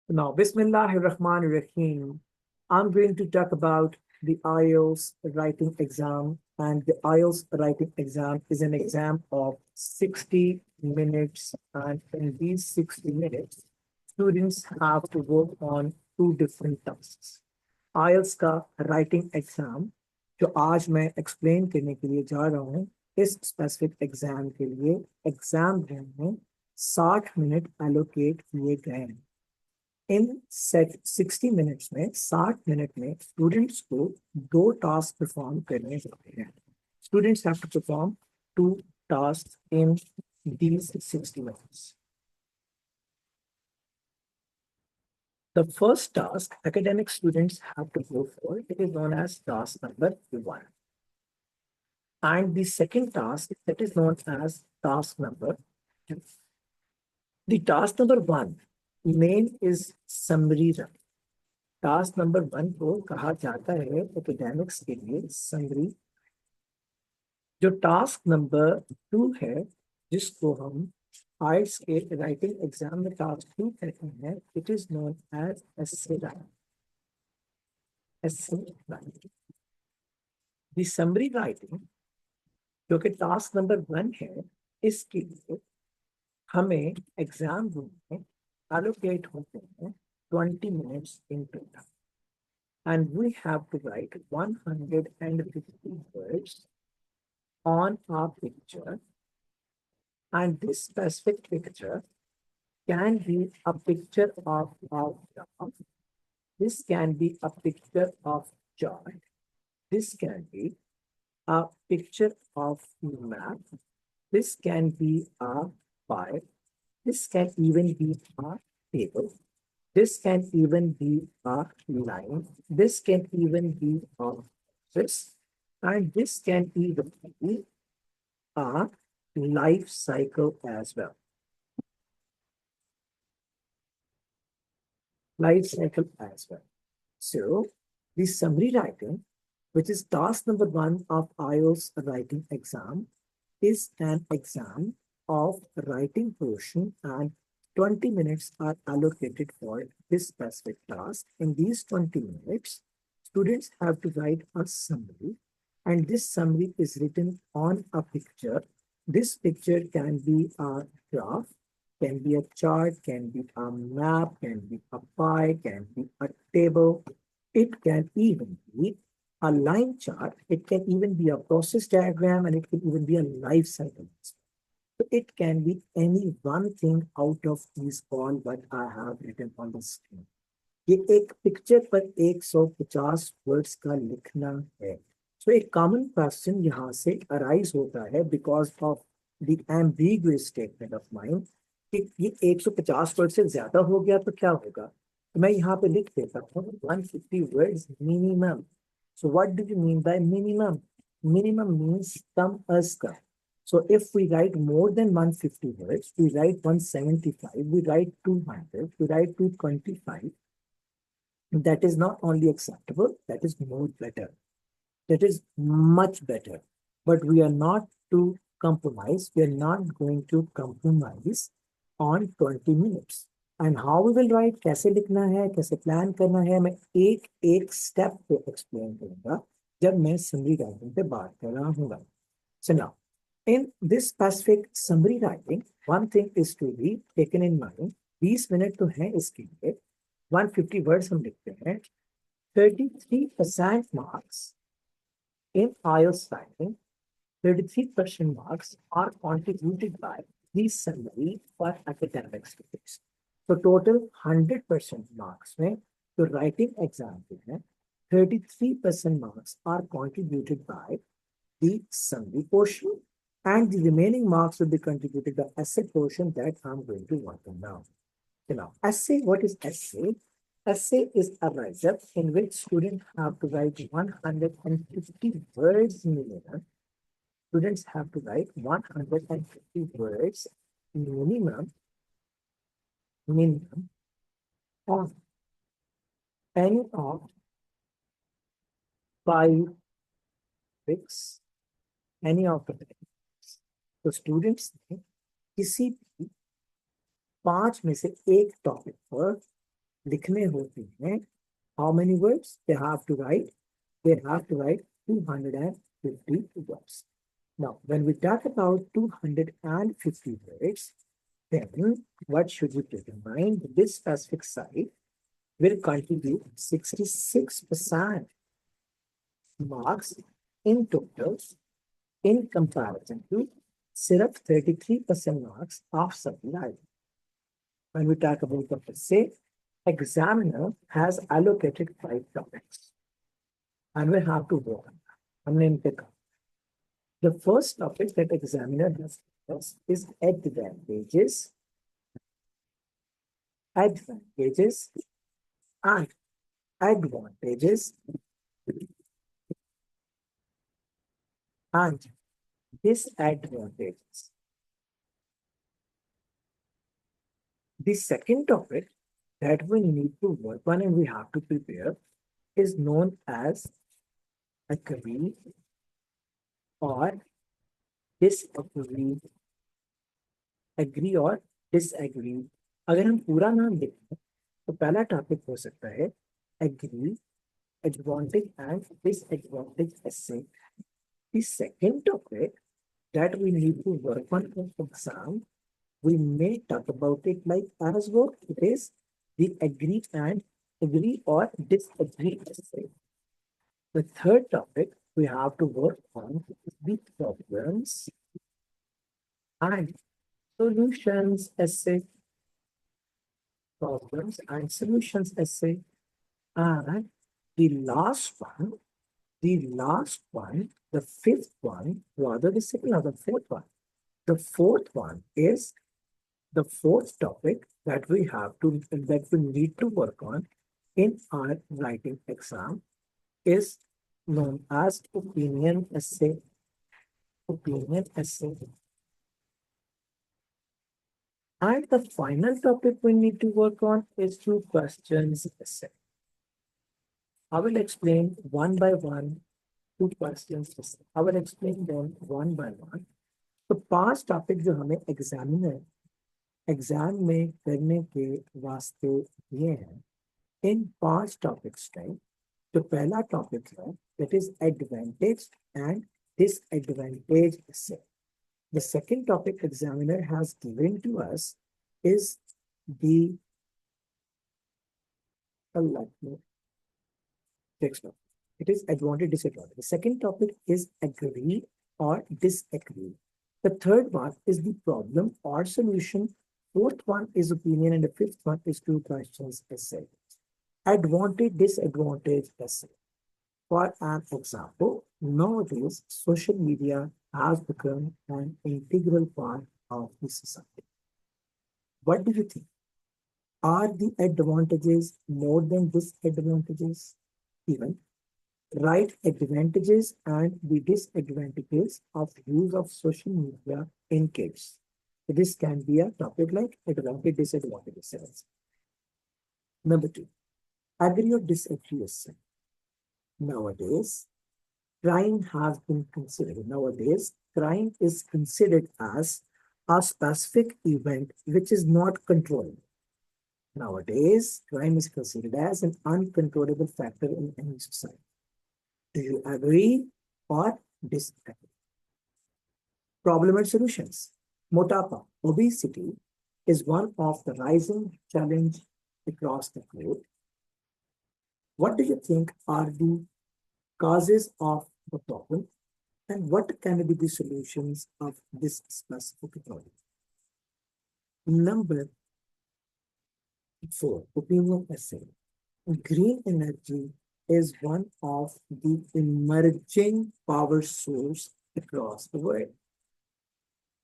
Now, Bismillahirrahmanirrahim. I'm going to talk about the IELTS writing exam. And the IELTS writing exam is an exam of 60 minutes. And in these 60 minutes, students have to work on two different tasks. IELTS का writing exam जो आज मैं explain करने के लिए जा रहा हूँ, इस स्पेसिफिक एग्जाम के लिए एग्जाम में 60 मिनट एलोकेट किए गए हैं। इन सेट 60 मिनट्स में 60 मिनट में स्टूडेंट्स को दो टास्क परफॉर्म करने होते हैं। Students have to perform two task in these 60 minutes. The first task academic students have to go for, it is known as task number 1. And the second task, that is known as task number 2. The task number 1 name is summary run. Task number 1 को कहा जाता है academics के लिए summary. जो task number 2 है, जिसको हम आइल्स के राइटिंग एग्जाम में टास्क 2 कहते हैं, it is known as essay writing. Essay writing the summary writing जो कि टास्क नंबर 1 है, इसके लिए हमें एग्जाम रूम में एलोकेट होते हैं 20 minutes in total, and we have to write 150 words on our picture, and this specific picture can be a picture of our job, this can be a picture of chart, this can be a picture of map, this can be a file, this can even be a table, this can even be a line, this can even be a this, and this can even be a life cycle as well. Life cycle as well. So, the summary writing, which is task number 1 of IELTS writing exam, is an exam of writing portion, and 20 minutes are allocated for this specific task. In these 20 minutes, students have to write a summary, and this summary is written on a picture. This picture can be a graph, can be a chart, can be a map, can be a pie, can be a table. It can even be a line chart. It can even be a process diagram, and it can even be a life cycle. So it can be any one thing out of these all what I have written on the screen. ये एक picture पर 150 words का लिखना है। सो एक common question यहाँ से arise होता है because of the ambiguous statement of mind कि ये 150 वर्ड से ज्यादा हो गया तो क्या होगा। तो मैं यहाँ पे लिख देता हूँ 150 words minimum. So what do you mean by minimum? Minimum means कम अज कम। So if we write more than 150 words, we write 175, we write 200, we write 225, that is not only acceptable, that is more better. That is much better. But we are not to compromise. We are not going to compromise on 20 minutes. And how we will write, कैसे लिखना है, कैसे plan करना है, मैं एक एक step पे एक्सप्लेन करूंगा जब मैं समरी राइटिंग पे बात कर रहा हूँ। So now, in this specific summary writing, one thing is to be taken in mind. 20 minute तो है इसके लिए, 150 वर्ड्स हम लिखते हैं। 33% marks in IELTS writing, 33% marks are contributed by the summary for academic students. So total 100% marks में जो writing exam के हैं, 33% marks are contributed by the summary portion, and the remaining marks will be contributed by essay portion that I'm going to work on now. Now, essay, what is essay? Essay is a write-up in which students have to write 150 words minimum. Students have to write 150 words minimum on any of 5 topics, any of the topics. तो students ने किसी भी 5 में से एक topic पर लिखने होते हैं, how many words they have to write? They have to write 250 words. Now, when we talk about 250 words, then what should we keep in mind? This specific site will contribute 66% marks in total in comparison to syrup 33% marks of supply. When we talk about the essay, examiner has allocated 5 topics and we have to work on that. हमने इन पे कहा. The first topic that examiner has discussed is advantages and advantages and disadvantages. The second topic that we need to work on and we have to prepare is known as agree or disagree. Agree और disagree. अगर हम पूरा नाम देखें तो पहला topic हो सकता है agree, advantage and disadvantage essay. The second topic that we need to work on in exam, we may talk about it like as well. It is the agree or disagree essay. The third topic we have to work on is the problems and solutions essay. Problems and solutions essay. And the last one, the fifth one, rather the second or the fourth one. The fourth one is the fourth topic that we need to work on in our writing exam is known as opinion essay. Opinion essay. And the final topic we need to work on is two questions essay. I will explain one by one, two questions essay. I will explain them one by one. तो 5 topic जो हमें exam में करने के वास्ते दिए हैं, इन 5 topics में तो पहला टॉपिक है that is advantage and disadvantage essay. The second topic examiner has given to us is the text box. It is advantage, disadvantage. The second topic is agree or disagree. The third one is the problem or solution. Fourth one is opinion, and the fifth one is two questions essay. Advantage, disadvantage essay. For an example, nowadays social media has become an integral part of the society. What do you think? Are the advantages more than disadvantages? Even write advantages and the disadvantages of use of social media in kids. This can be a topic like advantage, disadvantages. Number 2, agree or disagree essay. Nowadays, crime is considered as a specific event which is not controlled. Nowadays, crime is considered as an uncontrollable factor in any society. Do you agree or disagree? Problem and solutions. Motapa, obesity, is one of the rising challenge across the globe. What do you think are the causes of the problem and what can be the solutions of this specific problem? Number 4, opinion essay. Green energy is one of the emerging power source across the world.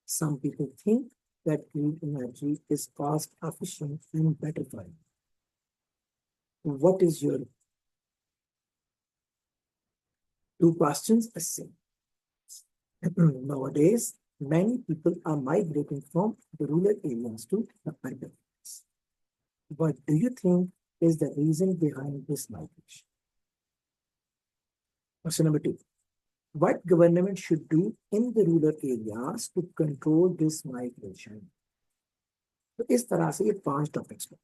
Some people think that green energy is cost efficient and better for you. What is your two questions essay? Nowadays, many people are migrating from the rural areas to the urban areas. What do you think is the reason behind this migration? Question number 2. What government should do in the rural areas to control this migration? तो इस तरह से ये 5 topics में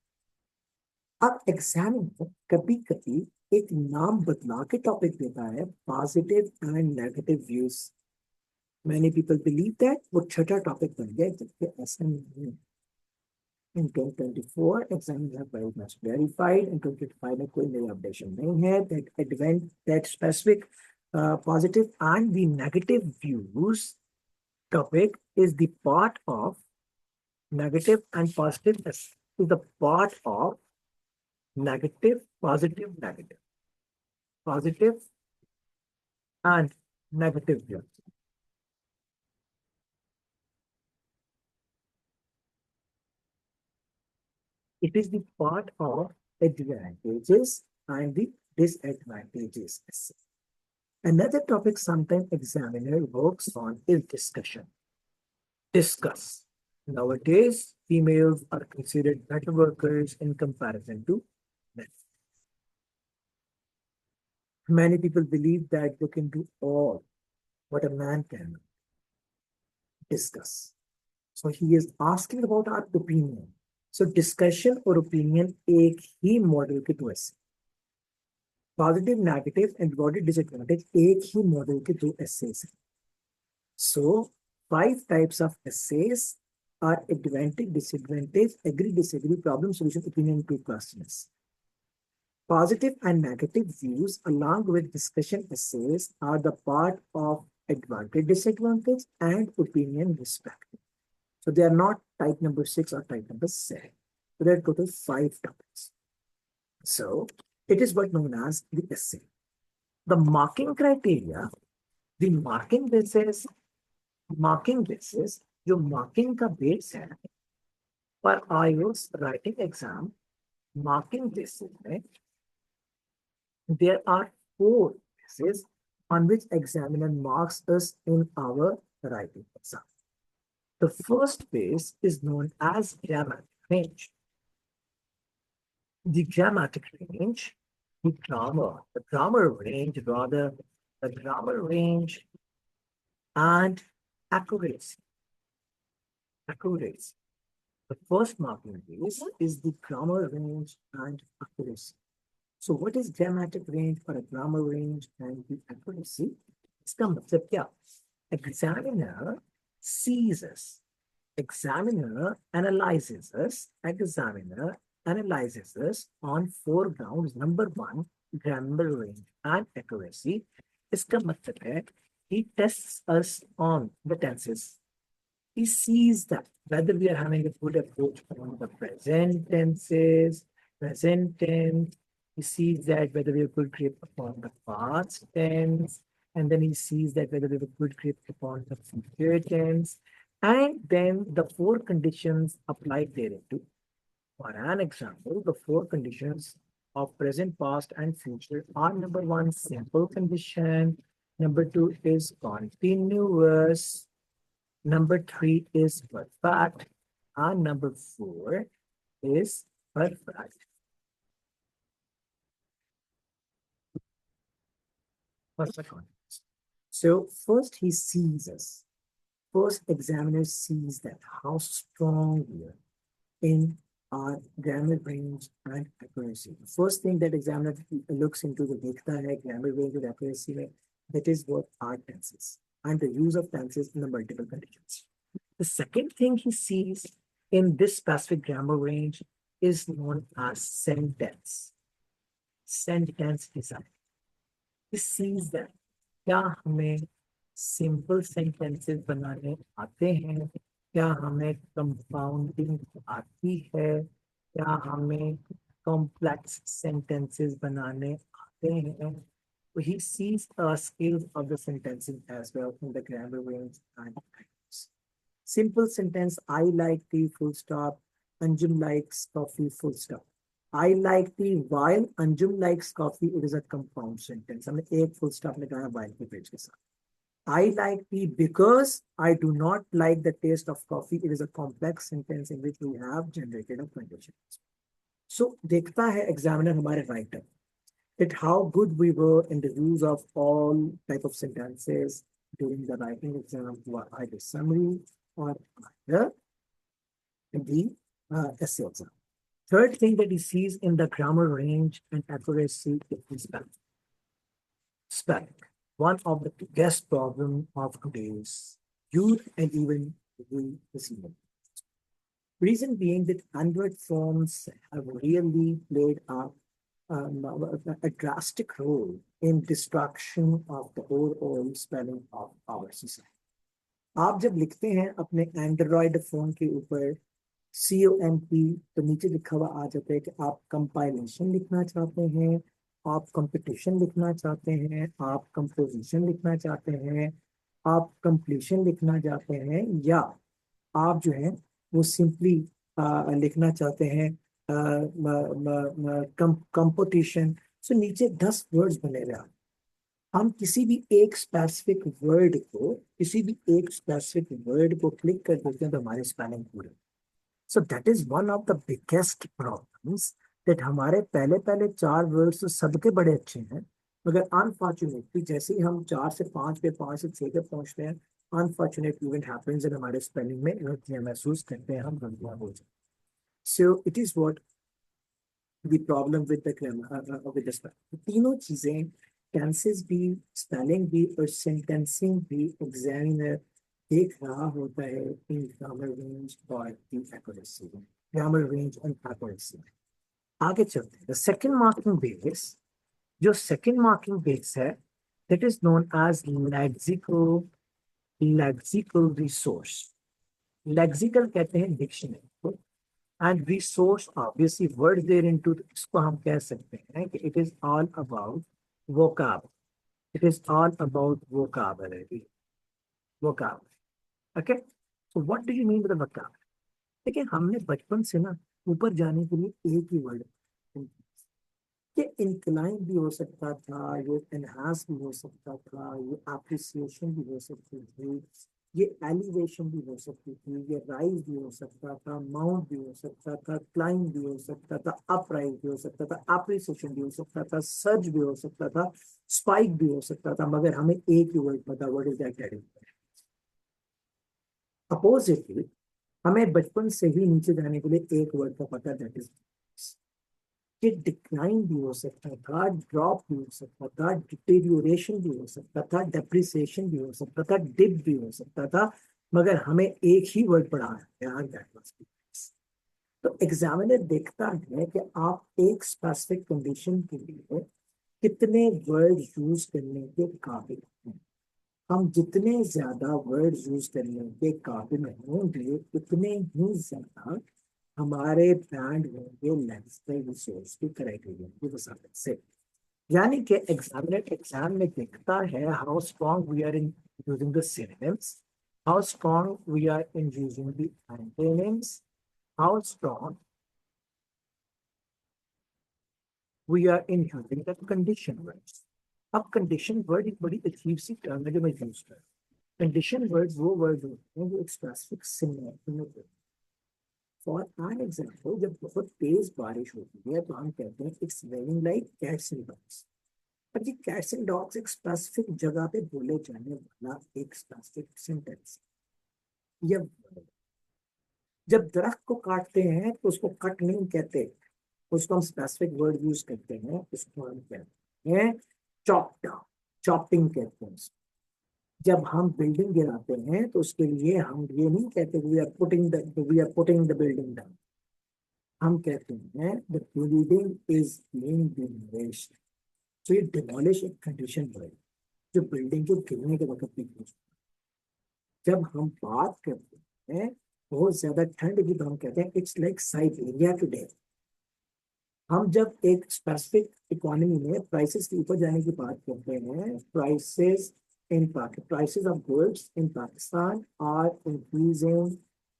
अब examiner कभी कभी एक नाम बदला के टॉपिक देता है, positive and negative views. Many people believe that वो छठा टॉपिक बन गया, जबकि ऐसा नहीं है। In 2024, exams have very much verified. In 2025 में कोई नई अपडेशन नहीं है that specific positive and the negative views topic is the part of negative and positive is the part of negative, positive and negative views. It is the part of advantages and the disadvantages. Another topic sometimes examiner works on is discussion. Discuss. Nowadays, females are considered better workers in comparison to men. Many people believe that they can do all what a man can discuss. So he is asking about our opinion. So discussion or opinion एक ही model के दो ऐसे, positive negative advantage disadvantage एक ही model के दो essays हैं. So 5 types of essays are advantage, disadvantage, agree, disagree, problem, solution, opinion, two questions. Positive and negative views along with discussion essays are the part of advantage, disadvantage, and opinion respectively. So they are not type number 6 or type number 7. So there are total 5 topics. So it is what known as the essay. The marking criteria, the marking basis, जो marking का base है पर IELTS writing exam marking basis में there are 4 bases on which examiner marks us in our writing exam. The first base is known as grammatic range. The grammatic range, the grammar range rather, the grammar range and accuracy. Accuracy. The first marking base is the grammar range and accuracy. So what is grammatic range or a grammar range and the accuracy? इसका मतलब क्या? Examiner sees us. Examiner analyzes us. Examiner analyzes us on 4 grounds. Number 1, grammar range and accuracy. इसका मतलब है he tests us on the tenses. He sees that whether we are having a good approach on the present tenses, present tense. He sees that whether we have good grip upon the past tense, and then he sees that whether we have a good grip upon the future tense, and then the 4 conditions applied thereto. For an example, the 4 conditions of present, past, and future are: number 1, simple condition; number 2 is continuous; number 3 is perfect; and number 4 is perfect. Perfect context. So first he sees us. First examiner sees that how strong we are in our grammar range and accuracy. The first thing that examiner looks into the देखता है grammar range and accuracy में, that is what are tenses and the use of tenses in the multiple conditions. The second thing he sees in this specific grammar range is known as sentence. Sentence design. He sees that क्या हमें simple sentences बनाने आते हैं, क्या हमें compounding आती है, क्या हमें complex sentences बनाने आते हैं. He sees skills of the sentencing as well in the grammar range and accuracy. Simple sentence: I like tea, full stop. Anjum likes coffee, full stop. I like tea while Anjum likes coffee. It is a compound sentence. हमने एक full stop लगाया while के page के साथ. I like tea because I do not like the taste of coffee. It is a complex sentence in which we have generated a condition. So देखता है examiner हमारे writer that how good we were in the use of all type of sentences during the writing exam, either summary or either in the essay exam. Third thing that he sees in the grammar range and accuracy is spelling. Spelling, one of the biggest problem of today's youth and even the senior. Reason being that Android phones have really played a drastic role in destruction of the overall spelling of our society. आप जब लिखते हैं अपने Android phone के ऊपर COMP, तो नीचे लिखा हुआ आ जाता है कि आप कंपाइलेशन लिखना चाहते हैं, आप कंपटीशन लिखना चाहते हैं, आप कंपोजिशन लिखना चाहते हैं, आप कंप्लीशन लिखना चाहते हैं, या आप जो है वो सिंपली लिखना चाहते हैं कंपोजिशन। सो नीचे 10 वर्ड्स बने हुए हैं। हम किसी भी एक स्पेसिफिक वर्ड को क्लिक कर देते हैं तो हमारे स्पेलिंग पूरे। So that is one of the biggest problems, that हमारे पहले पहले 4 वर्ड्स तो सबके बड़े अच्छे हैं, मगर अनफॉर्चुनेटली जैसे ही हम 4 से 5 पे, 5 से 6 पे पहुंचते हैं, अनफॉर्चुनेट इवेंट हैपेंस एंड हमारे स्पेलिंग में गलतियां महसूस करते हैं, हम गलतियां हो जाती हैं। So it is what the problem with the grammar with the spelling. तीनों चीजें, टेंसेस भी, स्पेलिंग भी और सेंटेंसिंग भी, एग्जामिनर देख रहा होता है इन ग्रामर रेंज और in accuracy, grammar range and accuracy. आगे चलते हैं। द सेकंड मार्किंग बेस, जो सेकंड मार्किंग बेस है, that is known as lexical resource. Lexical कहते हैं डिक्शनरी को, and resource obviously word there into, इसको हम कह सकते हैं कि it is all about vocab. It is all about vocabulary. Vocabulary. Okay? So what do you mean by the vocabulary? देखिए, हमने बचपन से ना ऊपर जाने के लिए एक ही वर्ड, ये इंक्लाइन भी हो सकता था, ये एनहांस भी हो सकता था, ये अप्रिसिएशन भी हो सकती थी, ये एलिवेशन भी हो सकती थी, ये राइज भी हो सकता था, माउंट भी हो सकता था, क्लाइंब भी हो सकता था, अपराइज भी हो सकता था, अप्रिसिएशन भी हो सकता था, सर्ज भी हो सकता था, स्पाइक भी हो सकता था, मगर हमें एक ही वर्ड पता, व्हाट इज दैट? अपोजिटली हमें बचपन से ही नीचे जाने के लिए एक वर्ड का पता, दैट इज कि डिक्लाइन भी हो सकता था, ड्रॉप भी हो सकता था, डिटेरियोरेशन भी हो सकता था, डेप्रिसिएशन भी हो सकता था, डिप भी हो सकता था, मगर हमें एक ही वर्ड पढ़ा है यार, दैट वाज बिजनेस। तो एग्जामिनर देखता है कि आप एक स्पेसिफिक कंडीशन के लिए कितने वर्ड यूज करने के काबिल हैं। हम जितने ज्यादा वर्ड यूज करने के काबिल होंगे, उतने ही ज्यादा हमारे ब्रांड होंगे लेक्सिकल रिसोर्स की क्राइटेरिया की वजाहत से। यानी कि एग्जामिनर एग्जाम में देखता है how strong we are in using the synonyms, how strong we are in using the antonyms, how strong we are in using the condition words. अब कंडीशन वर्ड एक बड़ी अजीब सी टर्म है जो मैं यूज कर रहा हूँ। कंडीशन वर्ड्स वो वर्ड होते हैं जो एक स्पेसिफिक सिनेरियो में, फॉर एन एग्जाम्पल, जब बहुत तेज बारिश होती है तो हम कहते हैं it's raining like cats and dogs. पर ये कैट्स एंड डॉग्स एक स्पेसिफिक जगह पे बोले जाने वाला एक स्पेसिफिक सेंटेंस या word। जब दरख्त को काटते हैं तो उसको कट नहीं कहते, उसको हम स्पेसिफिक वर्ड यूज करते हैं, उसको हम कहते हैं चॉप डाउन, चॉपिंग कहते हैं। जब हम बिल्डिंग गिराते हैं तो उसके लिए हम ये नहीं कहते we are putting the building down, हम कहते हैं the building is being demolished. तो ये डिमोलिश एक कंडीशन है जो बिल्डिंग को गिरने के वक्त भी यूज। जब हम बात करते हैं बहुत ज्यादा ठंड की तो हम कहते हैं इट्स लाइक साइबेरिया टुडे। हम जब एक स्पेसिफिक इकोनॉमी में प्राइसेस के ऊपर जाने की बात करते हैं, prices of goods in Pakistan are increasing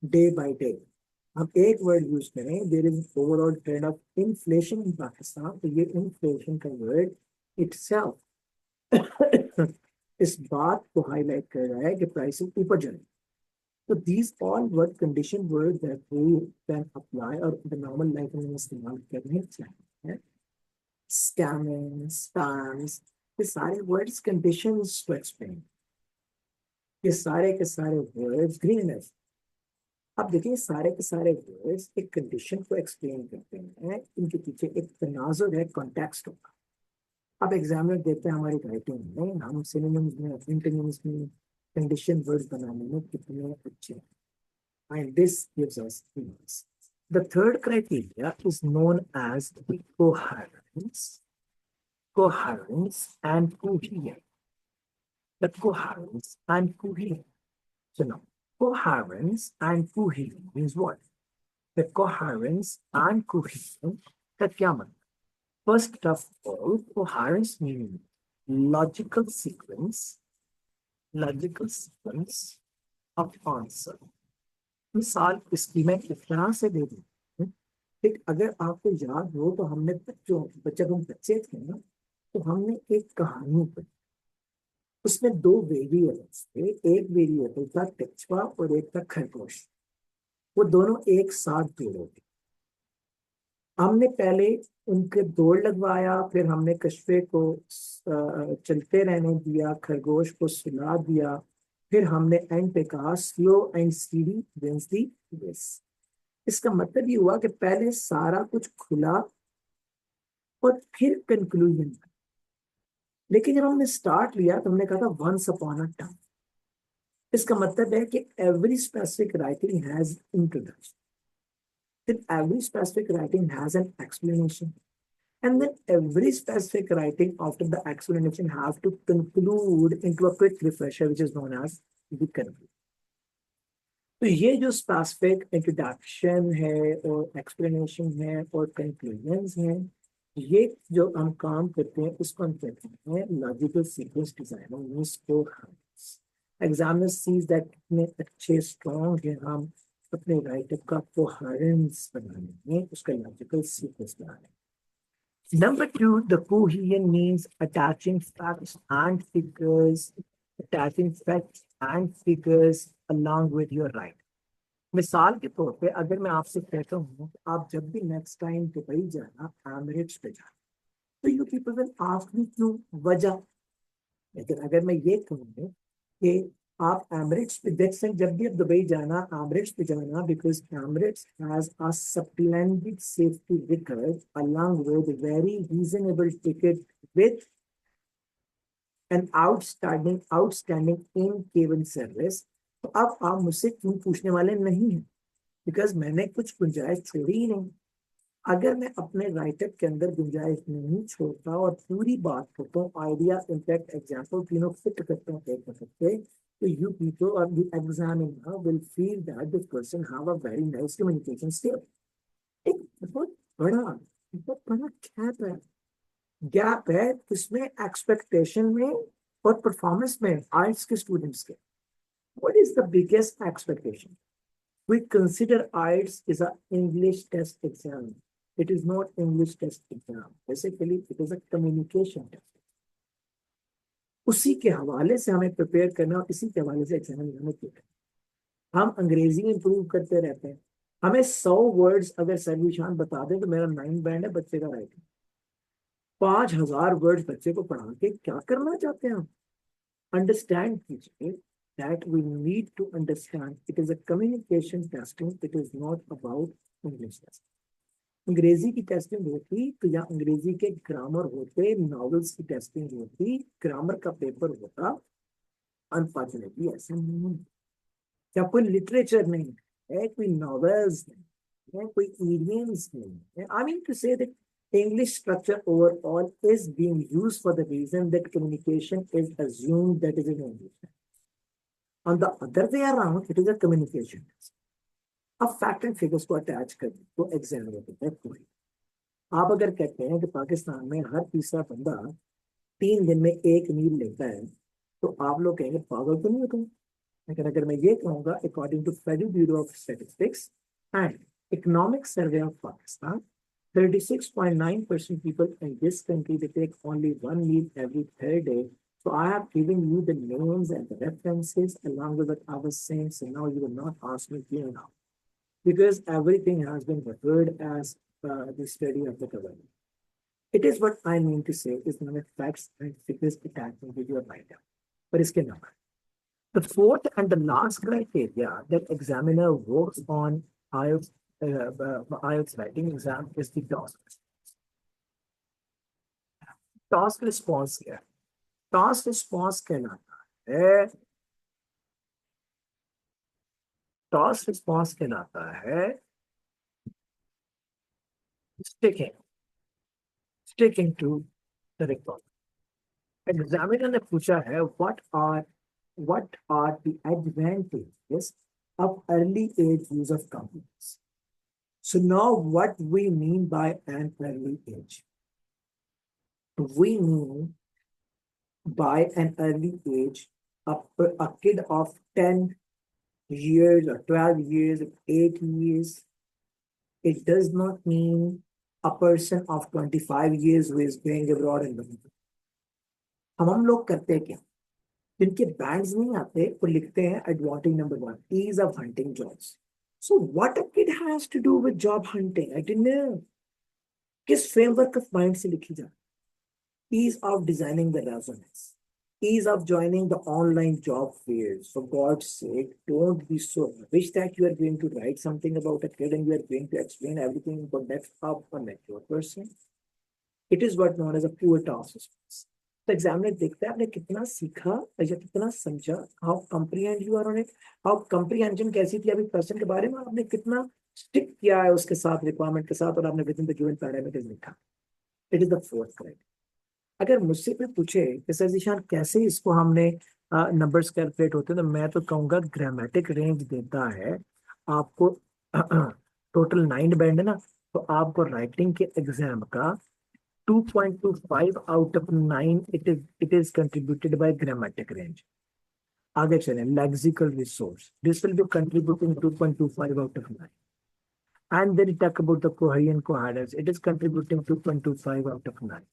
day by day। हम एक वर्ड यूज करें, there is overall trend of inflation in Pakistan, तो ये इन्फ्लेशन का वर्ड इटसेल्फ इस बात को हाईलाइट कर रहा है कि प्राइसेस ऊपर जा रही। तो these all word condition word that we can apply और द नॉर्मल लाइफ में इस्तेमाल करने चाहिए। स्कैमिंग, स्पैम्स, ये सारे वर्ड्स कंडीशंस टू एक्सप्लेन। ये सारे के सारे वर्ड्स ग्रीन एनर्जी, अब देखिए सारे के सारे वर्ड्स एक कंडीशन को एक्सप्लेन करते हैं, इनके पीछे एक तनाजुर है, कॉन्टेक्स्ट होगा। अब एग्जामिनर देते हैं हमारी राइटिंग में, हम सिनोनिम्स में, एंटोनिम्स में, कंडीशन वर्ड्स बनाने में कितने अच्छे हैं, and this gives us marks. The third criteria is known as the coherence and coherence. The coherence and coherence. So now, coherence and coherence means what? The coherence and coherence का क्या मतलब? First of all, coherence means logical sequence, logical sequence of answer. मिसाल इसकी मैं इस तरह से दे दूं, ठीक, अगर आपको याद हो तो हमने बच्चों जब हम बच्चे थे ना, तो हमने एक कहानी पढ़ी, उसमें दो वेरिएबल्स थे, एक वेरिएबल था कछुआ और एक था खरगोश। वो दोनों एक साथ जोड़े थे। हमने पहले उनके दौड़ लगवाया, फिर हमने कछुए को चलते रहने दिया, खरगोश को सुला दिया, फिर हमने एंड पे कहा slow and speedy wins the race. इसका मतलब ये हुआ कि पहले सारा कुछ खुला और फिर कंक्लूजन। लेकिन जब हमने स्टार्ट लिया तो हमने कहा था वंस अपॉन अ टाइम। इसका मतलब है कि every specific writing has introduction, then every specific writing has an explanation, and then every specific writing after the explanation have to conclude into a quick refresher which is known as the conclusion. तो ये जो specific introduction है और explanation है और conclusions हैं, ये जो हम काम करते हैं उसको हम कहते हैं लॉजिकल सीक्वेंस डिजाइन। इसको एग्जामिनर सीज दैट कितने अच्छे स्ट्रॉन्ग हैं हम अपने राइटर का कोहेरेंस बनाने में, उसका लॉजिकल सीक्वेंस बनाने में। Number two, the coherence means attaching facts and figures along with your right. मिसाल के तौर पे अगर मैं आपसे कहता हूँ कि आप जब भी नेक्स्ट टाइम दुबई जाना, एमिरेट्स पे जाना, तो you people will ask me क्यों, वजह। लेकिन अगर मैं ये कहूँ कि आप एमिरेट्स पे देख सकते, जब भी आप दुबई जाना एमिरेट्स पे जाना, because Emirates has a splendid safety record along with very reasonable ticket with an outstanding in cabin service। तो अब आप मुझसे क्यों पूछने वाले नहीं हैं, बिकॉज मैंने कुछ गुंजाइश छोड़ी ही नहीं। अगर मैं अपने राइटर के अंदर गुंजाइश नहीं छोड़ता और पूरी बात करता हूँ, आइडिया इम्पैक्ट एग्जाम्पल तीनों फिट करता हूँ एक मतलब पे, तो यू पीपल और the examiner will feel that this person have a very nice communication skill. एक बहुत बड़ा गैप है इसमें, एक्सपेक्टेशन में और परफॉर्मेंस में आर्ट्स के स्टूडेंट्स के। What is the biggest expectation? We consider IELTS is an English test exam. It is not English test exam. Basically, it is a communication test. उसी के हवाले से हमें प्रिपेयर करना और इसी के हवाले से एग्जाम हमें किया। हम अंग्रेजी इंप्रूव करते रहते हैं। हमें 100 वर्ड्स अगर सर्विशान बता दें तो मेरा 9 बैंड है बच्चे का राइटिंग। 5000 वर्ड्स बच्चे को पढ़ा के क्या करना चाहते हैं हम? Understand कीजिए that we need to understand it is a communication testing, it is not about English testing. अंग्रेजी की टेस्टिंग होती तो या अंग्रेजी के ग्रामर होते, नॉवेल्स की टेस्टिंग होती, ग्रामर का पेपर होता। अनफॉर्चुनेटली ऐसा नहीं है। क्या कोई लिटरेचर नहीं है, कोई नॉवेल्स नहीं है, कोई इडियम्स नहीं है। I mean to say that English structure overall is being used for the reason that communication is assumed that is in English. On the other way around, it is a communication test. अब fact and figures को attach कर तो exam देता है कोई। आप अगर कहते हैं कि पाकिस्तान में हर तीसरा बंदा 3 दिन में 1 मील लेता है, तो आप लोग कहेंगे पागल तो नहीं होता। लेकिन अगर मैं ये कहूँगा according to federal bureau of statistics and economic survey of Pakistan, 36.9% people in this country they take only 1 meal every third day. So I have given you the names and the references along with what I was saying. So now you will not ask me clear now, because everything has been referred as the study of the government. It is what I mean to say is not facts and figures attached with your writer, but it's not. The fourth and the last criteria that examiner works on IELTS, IELTS writing exam is the task. Task response क्या है? Task response कहलाता है, task response कहलाता है sticking sticking to the requirement. Examiner ने पूछा है what are the advantages of early age use of computers? So now what we mean by an early age? We mean by an early age a kid of 10 years or 12 years, 8 years. It does not mean a person of 25 years who is going abroad and looking. हम लोग करते हैं क्या? जिनके bands नहीं आते वो लिखते हैं advantage number 1 ease of hunting jobs. So what a kid has to do with job hunting? I didn't know. किस फ्रेमवर्क ऑफ माइंड से लिखी जाती? Ease of designing the resumes, ease of joining the online job fairs. For God's sake, don't be so rubbish that you are going to write something about a kid and you are going to explain everything about that of a mature person. It is what known as a poor task response. The examiner देखता है आपने कितना सीखा या कितना समझा, how comprehend you are on it, how comprehension कैसी थी अभी पर्सन के बारे में, आपने कितना स्टिक किया है उसके साथ रिक्वायरमेंट के साथ और आपने with in the given parameters लिखा. It is the fourth criteria. अगर मुझसे कोई पूछे कि सर जीशान कैसे इसको हमने नंबर्स कैलकुलेट होते हैं, तो मैं तो कहूँगा ग्रामेटिक रेंज देता है आपको टोटल 9 बैंड है ना, तो आपको राइटिंग के एग्जाम का 2.25 out of 9 it is contributed bye grammatic range. आगे चलें, lexical resource, this will be contributing 2.25 out of 9. And then you talk about the coherent coherence, it is contributing 2.25 out of 9.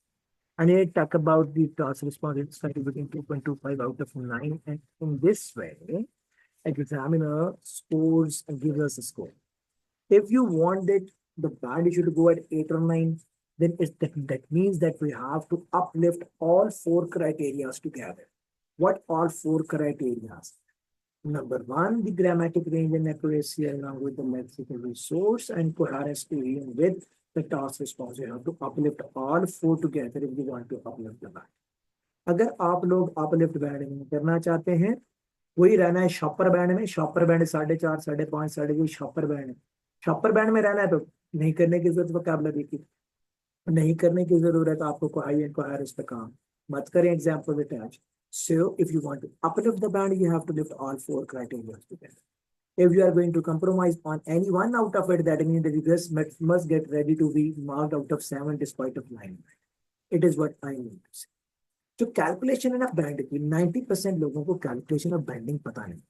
And then you talk about the task response, it's contributing 2.25 out of 9. And in this way, examiner scores and gives us a score. If you want that the band should go at 8 or 9, then that means that we have to uplift all 4 criteria together. What all 4 criteria? Number 1, the grammatic range and accuracy along with the lexical resource and coherence to with the task response. You have to uplift all 4 together if you want to uplift the band. अगर आप लोग uplift band में करना चाहते हैं, वही रहना है शॉपर बैंड में. शॉपर बैंड 4.5, 5.5, 6.5 शॉपर बैंड है. शॉपर बैंड में रहना है तो नहीं करने की जरूरत वोकैबुलरी की, नहीं करने की जरूरत आपको कोहेरेंट कोहेरेंस पे काम मत करें. Example attach. So if you want to uplift the band, you have to lift all 4 criteria together. If you are going to compromise on any one out of it, that means that you just must get ready to be marked out of 7 despite of 9. It is what I mean to say. So calculation of band की 90% लोगों को calculation of banding पता नहीं.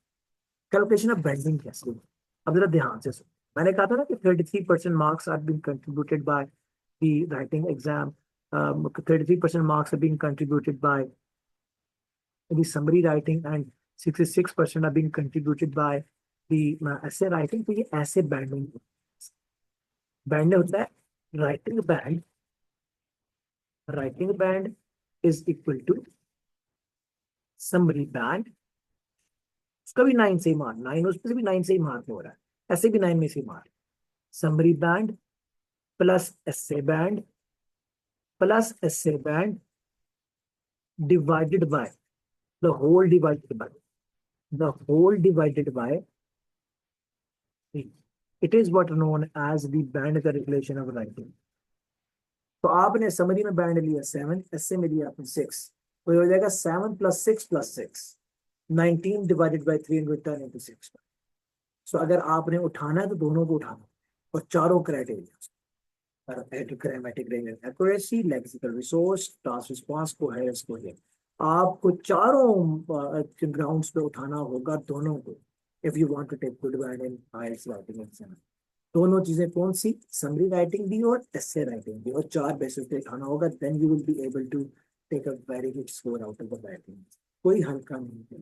Calculation of banding कैसे? अब जरा ध्यान से सुनो. मैंने कहा था ना कि 33% marks are being contributed by the writing exam. 33% marks are being contributed by the summary writing and 66% are being contributed by the essay writing. तो ये ऐसे बैंडिंग बैंड होता है. Writing band is equal to summary band. उसका भी 9 से ही mark, 9 उस पर भी 9 से ही मार्क हो रहा है, ऐसे भी 9 में से mark. Summary band plus essay band divided by the whole divided by 3. It is what known as the band calculation of writing. तो आपने समरी में बैंड लिया 7, ऐसे में लिया आपने 6, तो हो जाएगा 7 + 6 + 6, 19 divided by 3 and turn into 6. So अगर आपने उठाना है तो दोनों को उठाना और चारों criteria, grammatic range and accuracy, lexical resource, task response, coherence, coherence, आपको चारों ग्राउंड्स पे उठाना होगा दोनों को. If you want to take good band in IELTS writing exam, दोनों चीजें कौन सी? समरी राइटिंग भी और एसे राइटिंग भी, और 4 बेसिस पे उठाना होगा. Then you will be able to take a very good score out of the writing. कोई हल्का नहीं है.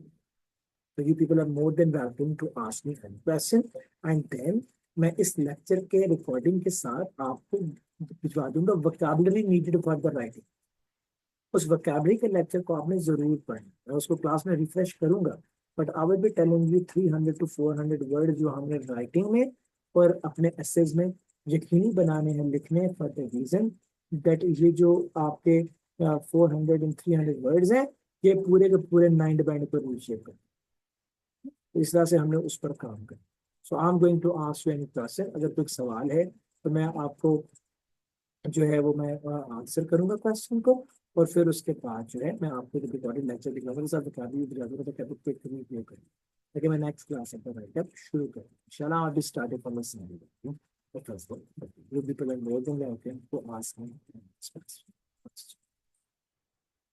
तो you people are more than welcome to ask me any question. And then मैं इस लेक्चर के रिकॉर्डिंग के साथ आपको भिजवा दूंगा vocabulary needed for the writing. उस वोकैबुलरी के लेक्चर को आपने जरूर पढ़ना. मैं उसको क्लास में रिफ्रेश करूंगा but I will be telling you 300 to 400 word जो हमने राइटिंग में और अपने एसेज में यकीनी बनाने हैं लिखने फॉर द रीजन दैट ये जो आपके 400 and 300 वर्ड्स हैं ये पूरे के पूरे माइंड बैंड पर रिशेप कर, तो इस तरह से हमने उस पर काम कर। So I am going to ask you any question, अगर कोई सवाल है तो मैं आपको जो है वो मैं आंसर करूंगा क्वेश्चन को, और फिर उसके बाद जो है मैं आपको रिकॉर्डिंग लेक्चर दिखाऊंगा, सर बता दीजिए तो क्विक रिव्यू करें, लेकिन मैं नेक्स्ट क्लास अपना राइट शुरू करूँ इंशाल्लाह। I'll be starting from the same. The first one, but you'll be putting more than that, okay, to ask me.